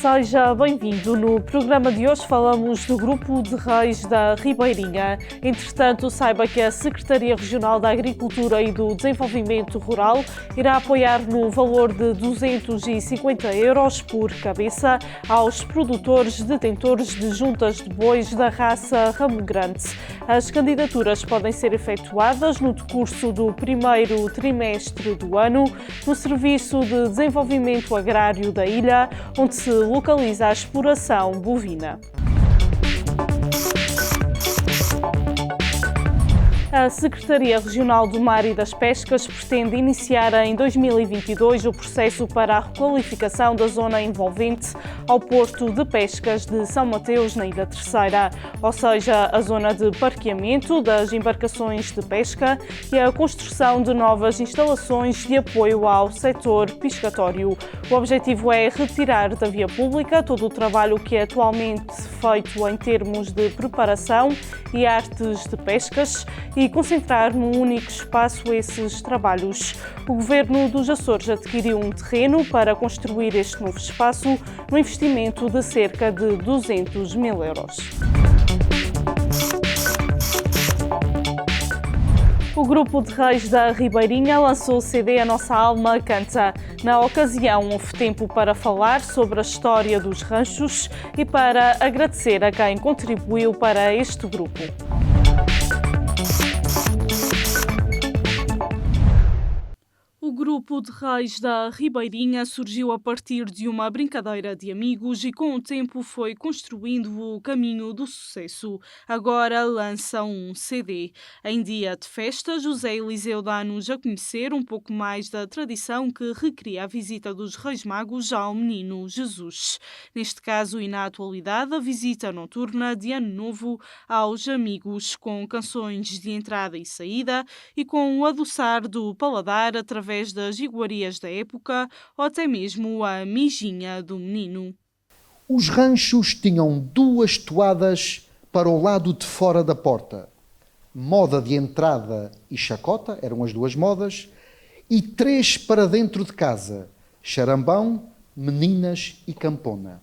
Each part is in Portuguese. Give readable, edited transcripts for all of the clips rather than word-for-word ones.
Seja bem-vindo. No programa de hoje falamos do Grupo de Reis da Ribeirinha. Entretanto, saiba que a Secretaria Regional da Agricultura e do Desenvolvimento Rural irá apoiar no valor de 250 euros por cabeça aos produtores detentores de juntas de bois da raça Ramo Grande. As candidaturas podem ser efetuadas no decurso do primeiro trimestre do ano no Serviço de Desenvolvimento Agrário da ilha, onde se localiza a exploração bovina. A Secretaria Regional do Mar e das Pescas pretende iniciar em 2022 o processo para a requalificação da zona envolvente ao Porto de Pescas de São Mateus, na Ilha Terceira, ou seja, a zona de parqueamento das embarcações de pesca e a construção de novas instalações de apoio ao setor pescatório. O objetivo é retirar da via pública todo o trabalho que é atualmente feito em termos de preparação e artes de pescas e concentrar num único espaço esses trabalhos. O Governo dos Açores adquiriu um terreno para construir este novo espaço no investimento de cerca de 200 mil euros. O Grupo de Reis da Ribeirinha lançou o CD A Nossa Alma Canta. Na ocasião, houve tempo para falar sobre a história dos ranchos e para agradecer a quem contribuiu para este grupo. O Grupo de Reis da Ribeirinha surgiu a partir de uma brincadeira de amigos e com o tempo foi construindo o caminho do sucesso. Agora lançam um CD. Em dia de festa, José Eliseu dá-nos a conhecer um pouco mais da tradição que recria a visita dos Reis Magos ao Menino Jesus. Neste caso e na atualidade, a visita noturna de Ano Novo aos amigos, com canções de entrada e saída e com o adoçar do paladar através das iguarias da época ou até mesmo a mijinha do menino. Os ranchos tinham duas toadas para o lado de fora da porta. Moda de entrada e chacota, eram as duas modas, e três para dentro de casa, charambão, meninas e campona.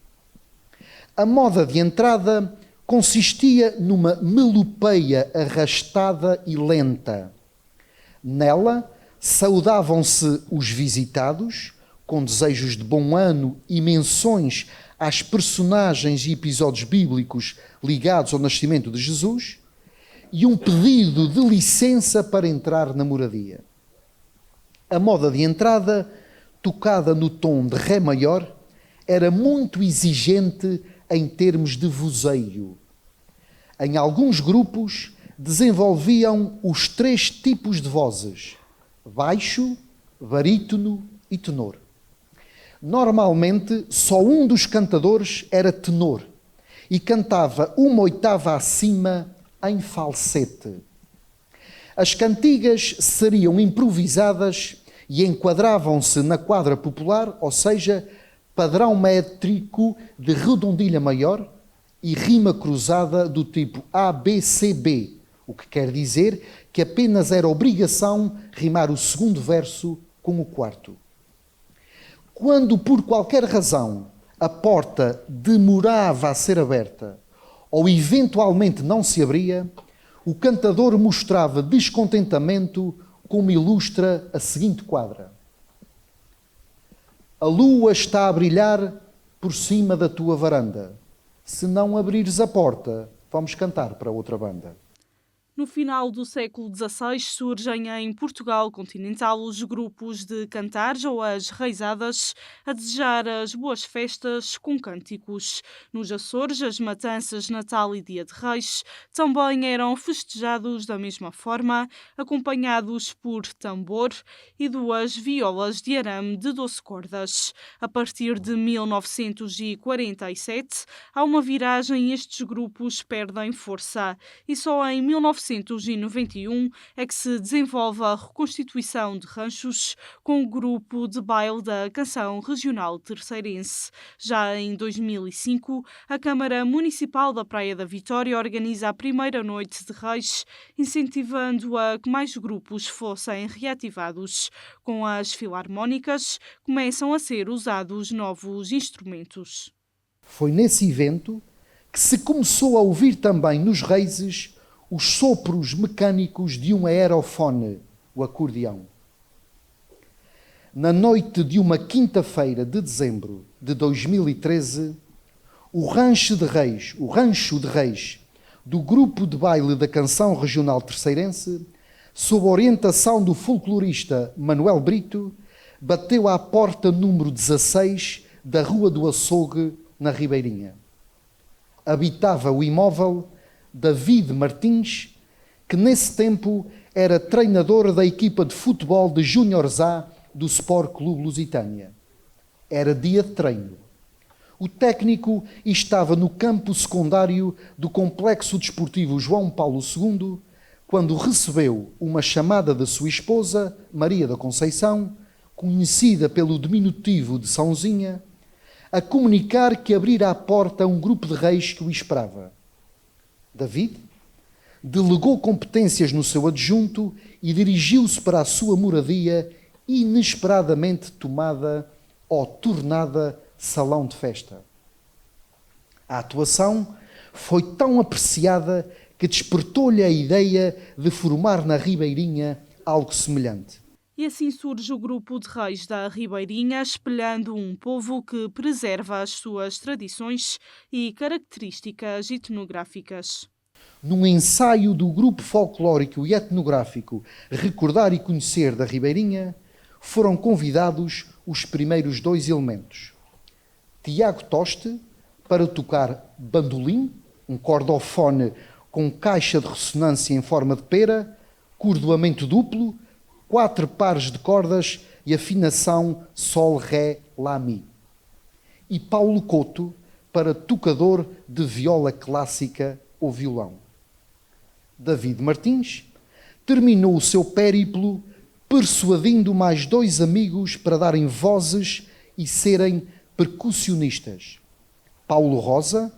A moda de entrada consistia numa melopeia arrastada e lenta. Nela, saudavam-se os visitados, com desejos de bom ano e menções às personagens e episódios bíblicos ligados ao nascimento de Jesus, e um pedido de licença para entrar na moradia. A moda de entrada, tocada no tom de Ré maior, era muito exigente em termos de vozeio. Em alguns grupos, desenvolviam os três tipos de vozes: baixo, barítono e tenor. Normalmente, só um dos cantadores era tenor e cantava uma oitava acima em falsete. As cantigas seriam improvisadas e enquadravam-se na quadra popular, ou seja, padrão métrico de redondilha maior e rima cruzada do tipo ABCB, o que quer dizer que apenas era obrigação rimar o segundo verso com o quarto. Quando, por qualquer razão, a porta demorava a ser aberta ou eventualmente não se abria, o cantador mostrava descontentamento, como ilustra a seguinte quadra: a lua está a brilhar por cima da tua varanda. Se não abrires a porta, vamos cantar para outra banda. No final do século XVI surgem em Portugal continental os grupos de cantares ou as reisadas a desejar as boas festas com cânticos. Nos Açores, as matanças, Natal e Dia de Reis também eram festejados da mesma forma, acompanhados por tambor e duas violas de arame de 12 cordas. A partir de 1947, há uma viragem e estes grupos perdem força e só em 1991 é que se desenvolve a reconstituição de ranchos com o grupo de baile da Canção Regional Terceirense. Já em 2005, a Câmara Municipal da Praia da Vitória organiza a primeira noite de Reis, incentivando a que mais grupos fossem reativados. Com as filarmónicas, começam a ser usados novos instrumentos. Foi nesse evento que se começou a ouvir também nos raízes os sopros mecânicos de um aerofone, o acordeão. Na noite de uma quinta-feira de dezembro de 2013, o Rancho de Reis do grupo de baile da canção regional terceirense, sob orientação do folclorista Manuel Brito, bateu à porta número 16 da Rua do Açougue, na Ribeirinha. Habitava o imóvel David Martins, que nesse tempo era treinador da equipa de futebol de Júniores A do Sport Clube Lusitânia. Era dia de treino. O técnico estava no campo secundário do Complexo Desportivo João Paulo II, quando recebeu uma chamada da sua esposa, Maria da Conceição, conhecida pelo diminutivo de Sãozinha, a comunicar que abrira a porta a um grupo de reis que o esperava. David delegou competências no seu adjunto e dirigiu-se para a sua moradia, inesperadamente tomada ou tornada salão de festa. A atuação foi tão apreciada que despertou-lhe a ideia de formar na Ribeirinha algo semelhante. E assim surge o grupo de reis da Ribeirinha, espelhando um povo que preserva as suas tradições e características etnográficas. Num ensaio do grupo folclórico e etnográfico Recordar e Conhecer da Ribeirinha, foram convidados os primeiros dois elementos. Tiago Toste, para tocar bandolim, um cordofone com caixa de ressonância em forma de pera, cordoamento duplo, 4 pares de cordas e afinação sol, ré, lá, mi. E Paulo Couto, para tocador de viola clássica ou violão. David Martins terminou o seu périplo persuadindo mais 2 amigos para darem vozes e serem percussionistas. Paulo Rosa,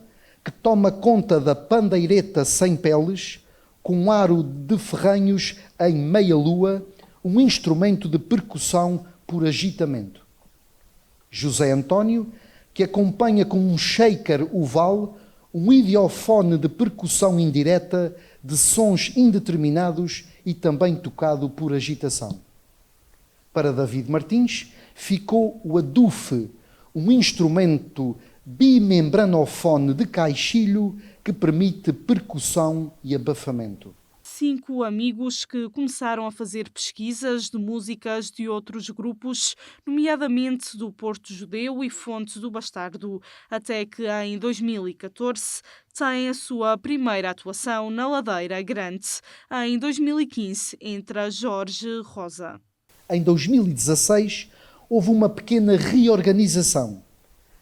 que toma conta da pandeireta sem peles, com um aro de ferranhos em meia-lua, um instrumento de percussão por agitamento. José António, que acompanha com um shaker oval, um idiofone de percussão indireta, de sons indeterminados e também tocado por agitação. Para David Martins, ficou o adufe, um instrumento bimembranofone de caixilho que permite percussão e abafamento. 5 amigos que começaram a fazer pesquisas de músicas de outros grupos, nomeadamente do Porto Judeu e Fonte do Bastardo, até que em 2014 têm a sua primeira atuação na Ladeira Grande, em 2015 entra Jorge Rosa. Em 2016 houve uma pequena reorganização.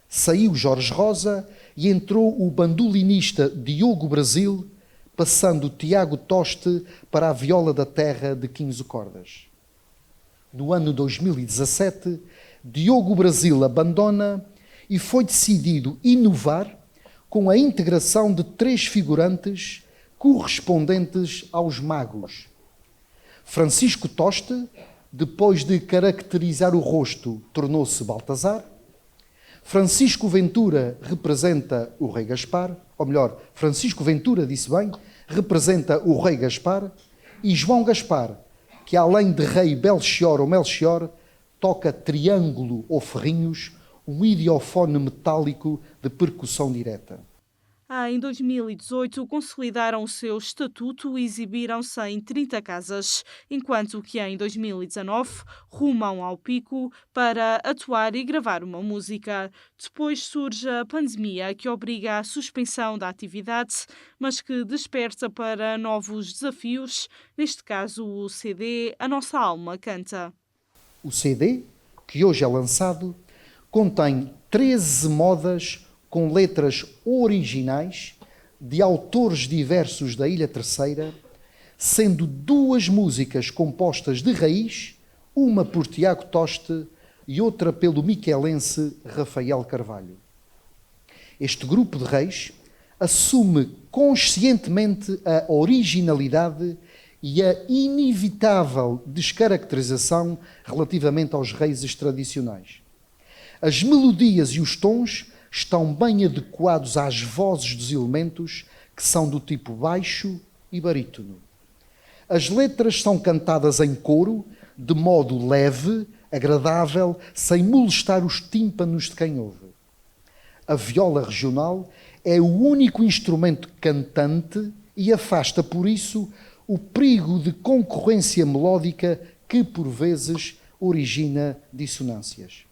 Saiu Jorge Rosa e entrou o bandolinista Diogo Brasil, passando Tiago Toste para a viola da terra de 15 cordas. No ano 2017, Diogo Brasil abandona e foi decidido inovar com a integração de 3 figurantes correspondentes aos magos. Francisco Toste, depois de caracterizar o rosto, tornou-se Baltazar. Francisco Ventura representa o Rei Gaspar, ou melhor, Francisco Ventura, disse bem, representa o Rei Gaspar, e João Gaspar, que além de Rei Belchior ou Melchior, toca triângulo ou ferrinhos, um idiofone metálico de percussão direta. Em 2018, consolidaram o seu estatuto e exibiram-se em 30 casas, enquanto que em 2019 rumam ao Pico para atuar e gravar uma música. Depois surge a pandemia, que obriga à suspensão da atividade, mas que desperta para novos desafios, neste caso o CD A Nossa Alma Canta. O CD, que hoje é lançado, contém 13 modas com letras originais de autores diversos da Ilha Terceira, sendo 2 músicas compostas de raiz, uma por Tiago Toste e outra pelo miquelense Rafael Carvalho. Este grupo de reis assume conscientemente a originalidade e a inevitável descaracterização relativamente aos reis tradicionais. As melodias e os tons estão bem adequados às vozes dos elementos que são do tipo baixo e barítono. As letras são cantadas em coro, de modo leve, agradável, sem molestar os tímpanos de quem ouve. A viola regional é o único instrumento cantante e afasta, por isso, o perigo de concorrência melódica que, por vezes, origina dissonâncias.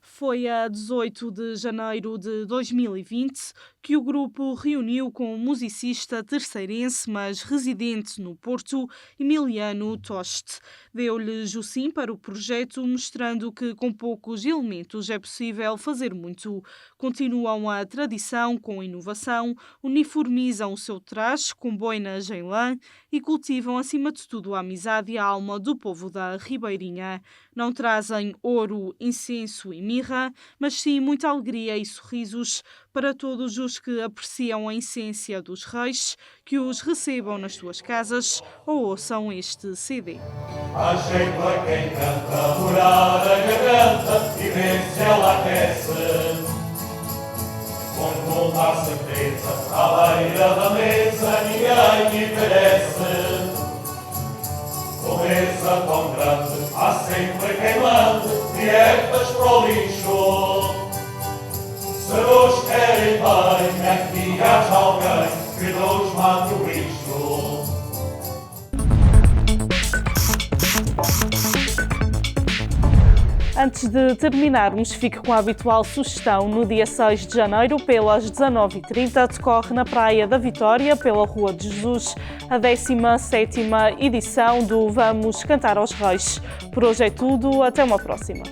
Foi a 18 de janeiro de 2020 que o grupo reuniu com o musicista terceirense, mas residente no Porto, Emiliano Toste. Deu-lhes o sim para o projeto, mostrando que com poucos elementos é possível fazer muito. Continuam a tradição com inovação, uniformizam o seu traje com boinas em lã e cultivam, acima de tudo, a amizade e a alma do povo da Ribeirinha. Não trazem ouro, incenso e mirra, mas sim muita alegria e sorrisos para todos os que apreciam a essência dos reis, que os recebam nas suas casas ou ouçam este CD. Há jeito a quem canta, morar a garganta e vê se ela aquece. Com toda a certeza, à beira da mesa ninguém envelhece. Com mesa tão grande, há sempre quem mande dietas para o lixo. Se nos querem bem, aqui haja alguém que nos mate o lixo. Antes de terminarmos, fique com a habitual sugestão. No dia 6 de janeiro, pelas 19h30, decorre na Praia da Vitória, pela Rua de Jesus, a 17ª edição do Vamos Cantar aos Reis. Por hoje é tudo, até uma próxima.